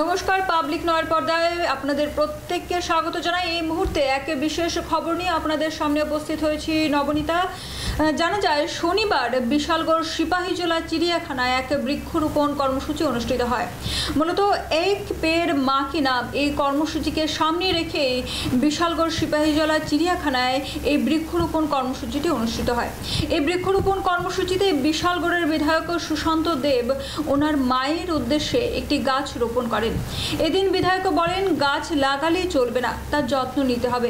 নমস্কার, পাবলিক নয়ের পর্দায় আপনাদের প্রত্যেককে স্বাগত জানাই। এই মুহূর্তে এক বিশেষ খবর নিয়ে আপনাদের সামনে উপস্থিত হয়েছি নবনীতা। জানা যায় শনিবার বিশালগড় সিপাহীজলা চিড়িয়াখানায় এক বৃক্ষরোপণ কর্মসূচি অনুষ্ঠিত হয়। মূলত এক পেড় মা কি নাম এই কর্মসূচিকে সামনে রেখে বিশালগড় সিপাহীজলা চিড়িয়াখানায় এই বৃক্ষরোপণ কর্মসূচিটি অনুষ্ঠিত হয়। এই বৃক্ষরোপণ কর্মসূচিতে বিশালগড়ের বিধায়ক সুশান্ত দেব ওনার মায়ের উদ্দেশ্যে একটি গাছ রোপণ করেন। এদিন বিধায়ক বলেন, গাছ লাগালেই চলবে না, তার যত্ন নিতে হবে।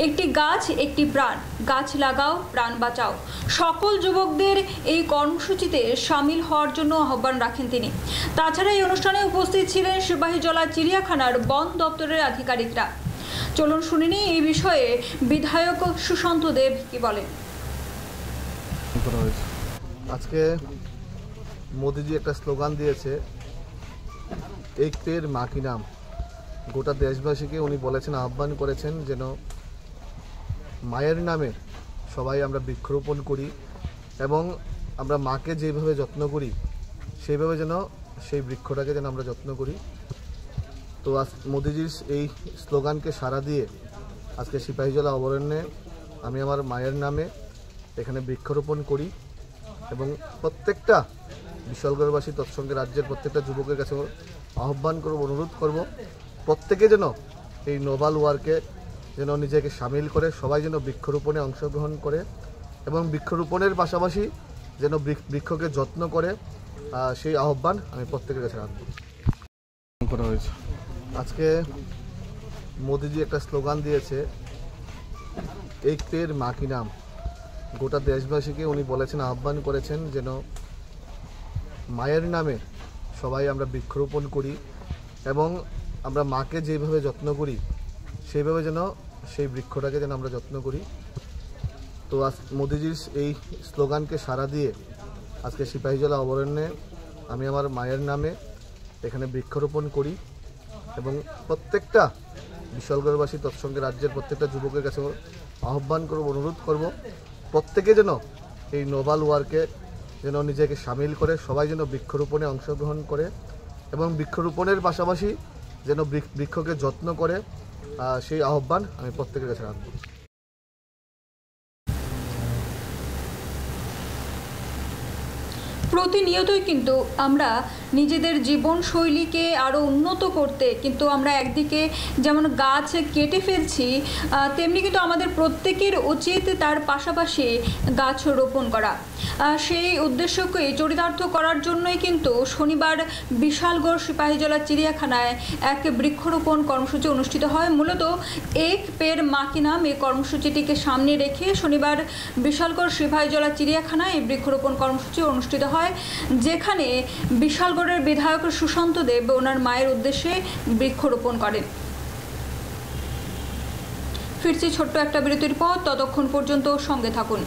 একটি গাছ একটি প্রাণ, গাছ লাগাও প্রাণ বাঁচাও। সকল যুবকদের এই কর্মসূচিতে সামিল হওয়ার জন্য আহ্বান রাখেন তিনি। তাছাড়া এই অনুষ্ঠানে উপস্থিত ছিলেন সিপাহীজলা চিড়িয়াখানার বন দপ্তরের আধিকারিকরা। চলুন শুনে নিই এই বিষয়ে বিধায়ক সুশান্ত দেব কি বলেন। আজকে মোদিজি একটা স্লোগান দিয়েছে, এক পেড় মা কি নাম। গোটা দেশবাসীকে উনি বলেছেন, আহ্বান করেছেন যেন মায়ের নামে সবাই আমরা বৃক্ষরোপণ করি এবং আমরা মাকে যেভাবে যত্ন করি সেইভাবে যেন সেই বৃক্ষটাকে যেন আমরা যত্ন করি। তো আজ মোদিজির এই স্লোগানকে সাড়া দিয়ে আজকে সিপাহীজলা অভয়ারণ্যে আমি আমার মায়ের নামে এখানে বৃক্ষরোপণ করি এবং প্রত্যেকটা বিশালগড়বাসী তৎসঙ্গে রাজ্যের প্রত্যেকটা যুবকের কাছে আহ্বান করব, অনুরোধ করব, প্রত্যেকে যেন এই নোবেল ওয়ার্কে যেন নিজেকে সামিল করে, সবাই যেন বৃক্ষরোপণে অংশগ্রহণ করে এবং বৃক্ষরোপণের পাশাপাশি যেন বৃক্ষকে যত্ন করে, সেই আহ্বান আমি প্রত্যেকের কাছে রাখব। করা হয়েছে আজকে মোদিজি একটা স্লোগান দিয়েছে, এক পেড় মা কি নাম। গোটা দেশবাসীকে উনি বলেছেন, আহ্বান করেছেন যেন মায়ের নামে সবাই আমরা বৃক্ষরোপণ করি এবং আমরা মাকে যেভাবে যত্ন করি সেইভাবে যেন সেই বৃক্ষটাকে যেন আমরা যত্ন করি। তো আজ মোদিজির এই স্লোগানকে সাড়া দিয়ে আজকে সিপাহীজলা অভয়ারণ্যে আমি আমার মায়ের নামে এখানে বৃক্ষরোপণ করি এবং প্রত্যেকটা বিশালগড়বাসী তৎসঙ্গে রাজ্যের প্রত্যেকটা যুবকের কাছে আহ্বান করব, অনুরোধ করব, প্রত্যেকে যেন এই নোবেল ওয়ার্কে যেন নিজেকে সামিল করে, সবাই যেন বৃক্ষরোপণে অংশগ্রহণ করে এবং বৃক্ষরোপণের পাশাপাশি যেন বৃক্ষকে যত্ন করে, সেই আহ্বান আমি প্রত্যেকের কাছে রাখব। প্রতিনিয়তই কিন্তু আমরা নিজেদের জীবনশৈলীকে আরও উন্নত করতে কিন্তু আমরা একদিকে যেমন গাছ কেটে ফেলছি, তেমনি কিন্তু আমাদের প্রত্যেকের উচিত তার পাশাপাশি গাছ রোপণ করা। সেই উদ্দেশ্যকে চরিতার্থ করার জন্যই কিন্তু শনিবার বিশালগড় সিপাহীজলা চিড়িয়াখানায় এক বৃক্ষরোপণ কর্মসূচি অনুষ্ঠিত হয়। মূলত এক পেড় মা কি নাম এই কর্মসূচিটিকে সামনে রেখে শনিবার বিশালগড় সিপাহীজলা চিড়িয়াখানায় এই বৃক্ষরোপণ কর্মসূচি অনুষ্ঠিত হয়, যেখানে বিশালগড়ের বিধায়ক সুশান্ত দেব ওনার মায়ের উদ্দেশ্যে বৃক্ষরোপণ করেন। ফিরছি ছোট্ট একটা বিরতির পর, ততক্ষণ পর্যন্ত সঙ্গে থাকুন।